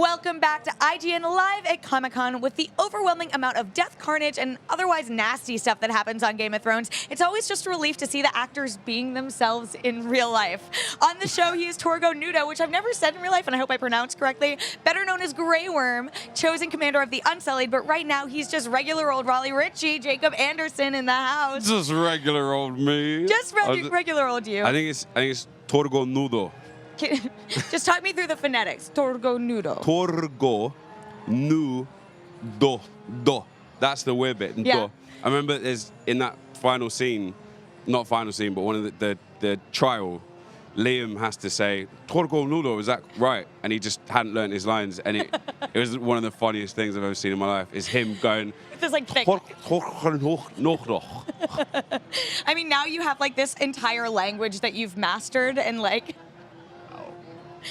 Welcome back to IGN Live at Comic-Con. With the overwhelming amount of death, carnage, and otherwise nasty stuff that happens on Game of Thrones, it's always just a relief to see the actors being themselves in real life. On the show, he is Torgo Nudo, which I've never said in real life, and I hope I pronounced correctly, better known as Grey Worm, chosen commander of the Unsullied, but right now he's just regular old Raleigh Ritchie, Jacob Anderson in the house. Just regular old me. Just regular old you. I think it's Torgo Nudo. Just talk me through the phonetics. Torgo Nudo. Torgo Nudo. Do. That's the weird bit. Yeah. Do. I remember there's in that final scene, not final scene, but one of the trial, Liam has to say, Torgo Nudo, is that right? And he just hadn't learned his lines. And it was one of the funniest things I've ever seen in my life, is him going, It's like thick. I mean, now you have like this entire language that you've mastered and like...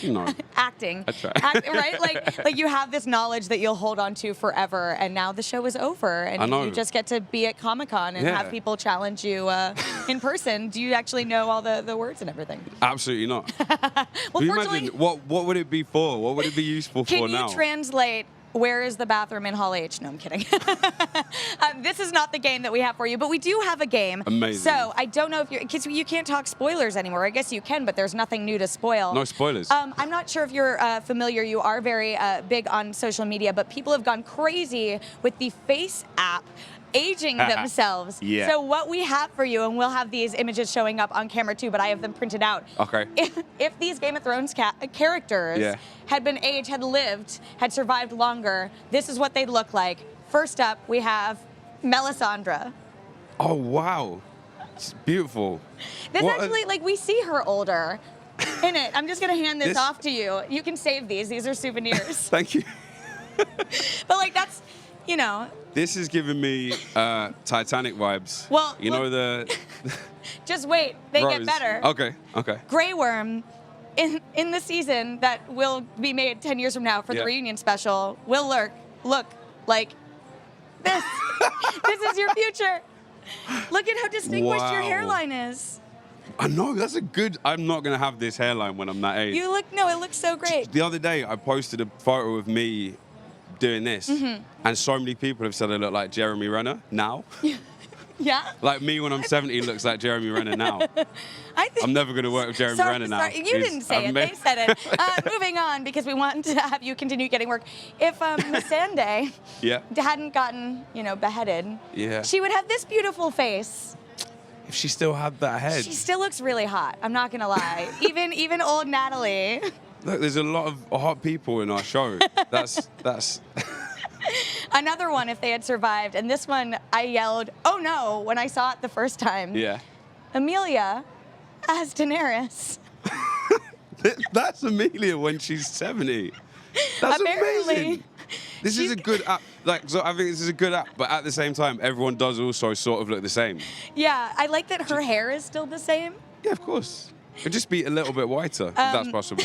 No. Acting. I try. Right? Like you have this knowledge that you'll hold on to forever, and now the show is over, and you just get to be at Comic-Con and have people challenge you in person. Do you actually know all the words and everything? Absolutely not. Well, Can you imagine, what would it be for? What would it be useful for now? Can you translate, where is the bathroom in Hall H? No, I'm kidding. This is not the game that we have for you, but we do have a game. Amazing. So I don't know if because you can't talk spoilers anymore. I guess you can, but there's nothing new to spoil. No spoilers. I'm not sure if you're familiar. You are very big on social media, but people have gone crazy with the Face app aging themselves. Yeah. So what we have for you, and we'll have these images showing up on camera too, but I have them printed out. Okay. If these Game of Thrones characters had been aged, had lived, had survived longer, this is what they'd look like. First up, we have Melisandre. Oh, wow. It's beautiful. This actually, like, we see her older in it. I'm just going to hand this off to you. You can save these. These are souvenirs. Thank you. But, like, that's, you know. This is giving me Titanic vibes. Well, you know the... Just wait. They Rose. get better. Okay, okay. Grey Worm, in the season that will be made 10 years from now for the reunion special, will look like this. This is your future. Look at how distinguished your hairline is. I know, that's a good... I'm not going to have this hairline when I'm that age. You look... No, it looks so great. The other day, I posted a photo of me doing this, and so many people have said I look like Jeremy Renner now. Yeah? Like me when I'm 70 looks like Jeremy Renner now. I'm never going to work with Jeremy Renner now. Sorry, you didn't say it. They said it. Moving on, because we want to have you continue getting work. If Missandei hadn't gotten, beheaded, she would have this beautiful face. If she still had that head. She still looks really hot. I'm not going to lie. Even old Natalie. Look, there's a lot of hot people in our show. That's... Another one, if they had survived, and this one I yelled, "Oh no!" when I saw it the first time. Yeah. Emilia as Daenerys. That's Emilia when she's 70. That's amazing. This is a good app. So I think this is a good app, but at the same time, everyone does also sort of look the same. Yeah, I like that her hair is still the same. Yeah, of course. It'd just be a little bit whiter, if that's possible.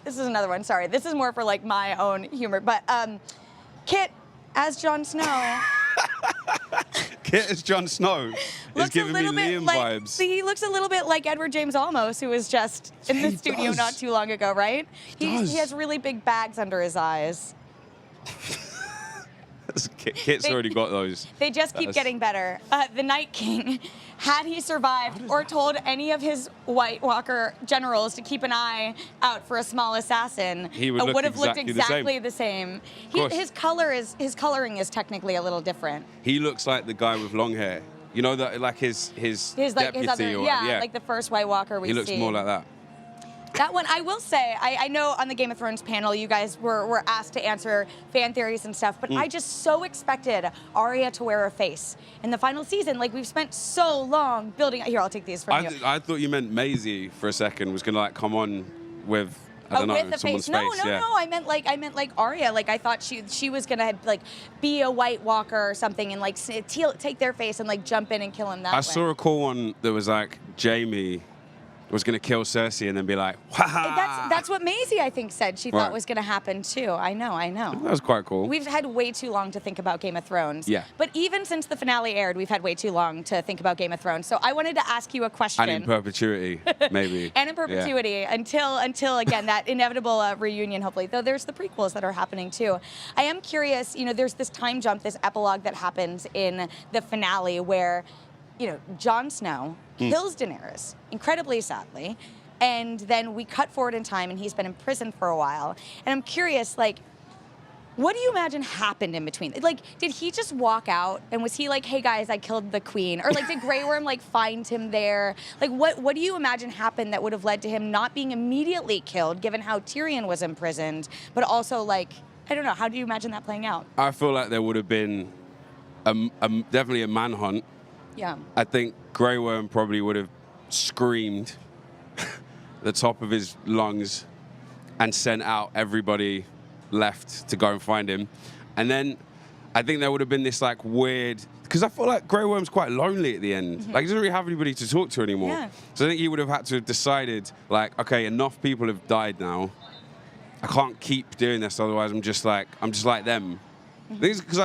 This is another one. Sorry, this is more for like my own humor, but Kit as Jon Snow. Kit as Jon Snow is giving me Liam vibes. He looks a little bit like Edward James Olmos, who was just in the studio not too long ago, right? He has really big bags under his eyes. Kit's already got those. They just keep getting better. The Night King, had he survived or told any of his White Walker generals to keep an eye out for a small assassin, he would have looked exactly the same. His coloring is technically a little different. He looks like the guy with long hair. You know that, like his deputy, like the first White Walker we see. He looks more like that. That one, I will say, I know on the Game of Thrones panel, you guys were asked to answer fan theories and stuff, but I just so expected Arya to wear a face in the final season. Like, we've spent so long building... Here, I'll take these from you. I thought you meant Maisie for a second was going to, like, come on with... I don't know, someone's face. No, I meant like Arya. Like, I thought she was gonna like be a White Walker or something and like take their face and like jump in and kill him that way. I saw a cool one that was like Jaime was going to kill Cersei and then be like, "Waha!" That's what Maisie, I think, said she thought Right. was going to happen, too. I know. That was quite cool. We've had way too long to think about Game of Thrones. Yeah. But even since the finale aired, we've had way too long to think about Game of Thrones. So I wanted to ask you a question. And in perpetuity, maybe. And in perpetuity until again, that inevitable reunion, hopefully. Though there's the prequels that are happening, too. I am curious, there's this time jump, this epilogue that happens in the finale where, Jon Snow kills Daenerys, incredibly sadly. And then we cut forward in time, and he's been in prison for a while. And I'm curious, what do you imagine happened in between? Did he just walk out, and was he like, "Hey guys, I killed the queen," or did Grey Worm find him there? What do you imagine happened that would have led to him not being immediately killed, given how Tyrion was imprisoned, but also I don't know, how do you imagine that playing out? I feel like there would have been definitely a manhunt. Yeah. I think Grey Worm probably would have screamed the top of his lungs and sent out everybody left to go and find him. And then I think there would have been this weird, because I feel like Grey Worm's quite lonely at the end. Mm-hmm. He doesn't really have anybody to talk to anymore. Yeah. So I think he would have had to have decided okay, enough people have died now. I can't keep doing this, otherwise I'm just like them. Because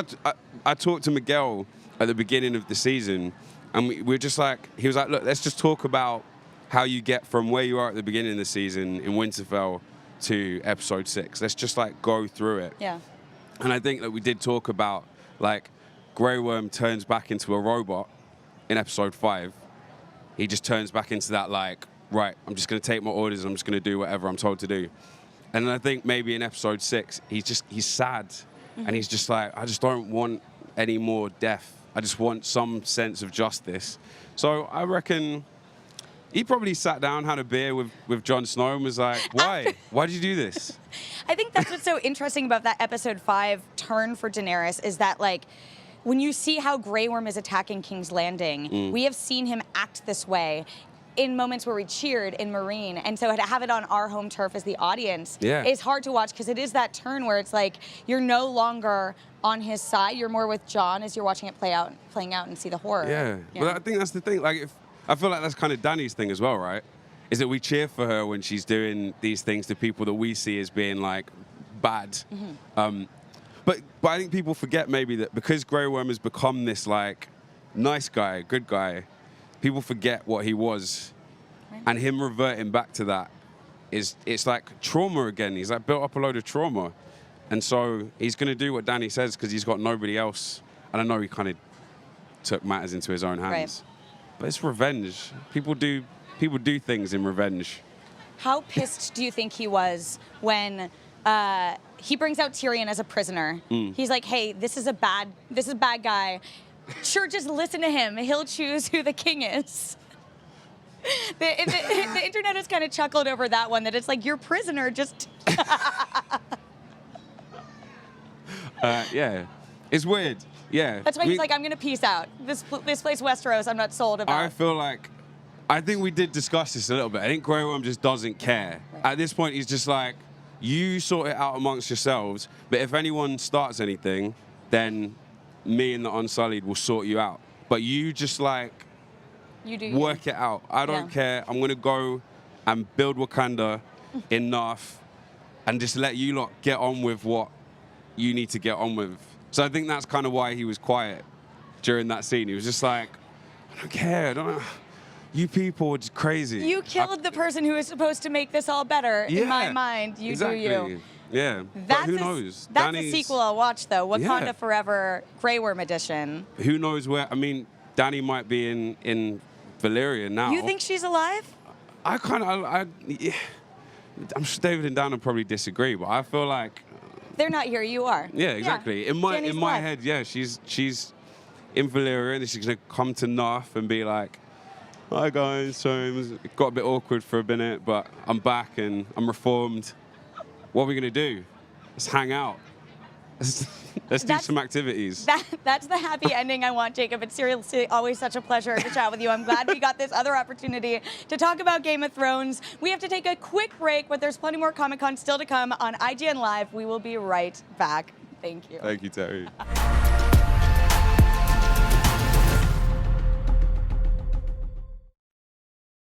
I talked to Miguel at the beginning of the season, and we were just he was like, look, let's just talk about how you get from where you are at the beginning of the season in Winterfell to episode 6. Let's just go through it. Yeah. And I think that we did talk about Grey Worm turns back into a robot in episode 5. He just turns back into that right, I'm just going to take my orders, I'm just going to do whatever I'm told to do. And then I think maybe in episode 6, he's sad. And he's just I just don't want any more death. I just want some sense of justice. So I reckon he probably sat down, had a beer with Jon Snow and was like, why? Why did you do this? I think that's what's so interesting about that episode 5 turn for Daenerys is that when you see how Grey Worm is attacking King's Landing, we have seen him act this way in moments where we cheered in Marine. And so to have it on our home turf as the audience is hard to watch, because it is that turn where it's you're no longer on his side. You're more with Jon as you're watching it playing out and see the horror. Yeah. But I think that's the thing. I feel like that's kind of Dany's thing as well, right? Is that we cheer for her when she's doing these things to people that we see as being bad. Mm-hmm. But I think people forget maybe that because Grey Worm has become this nice guy, good guy, people forget what he was. Right. And him reverting back to that it's trauma again. He's built up a load of trauma. And so he's going to do what Dany says because he's got nobody else. And I know he kind of took matters into his own hands. Right. But it's revenge. People do things in revenge. How pissed do you think he was when he brings out Tyrion as a prisoner? He's like, "Hey, this is a bad guy. Sure, just listen to him. He'll choose who the king is." The internet has kind of chuckled over that one. That it's your prisoner just. Yeah, it's weird. Yeah. That's why he's I'm going to peace out. This place, Westeros, I'm not sold about. I feel I think we did discuss this a little bit. I think Grey Worm just doesn't care. Right. At this point, he's just you sort it out amongst yourselves, but if anyone starts anything, then me and the Unsullied will sort you out. But you just work it out. I don't care. I'm going to go and build Wakanda enough and just let you lot get on with what you need to get on with. So I think that's kind of why he was quiet during that scene. He was just I don't care. You people are just crazy. You killed the person who was supposed to make this all better. In my mind, you do you. Yeah, but who knows? That's a sequel I'll watch, though. Wakanda Forever, Grey Worm edition. Who knows where? I mean, Dany might be in Valyria now. You think she's alive? I'm sure David and Dan will probably disagree, but I feel they're not here. You are. Yeah, exactly. Yeah. In my head, she's in Valyria, and she's gonna come to North and be "Hi guys, so it got a bit awkward for a minute, but I'm back and I'm reformed. What are we gonna do? Let's hang out. Let's do some activities." That's the happy ending I want, Jacob. It's seriously always such a pleasure to chat with you. I'm glad we got this other opportunity to talk about Game of Thrones. We have to take a quick break, but there's plenty more Comic-Con still to come on IGN Live. We will be right back. Thank you. Thank you, Terry.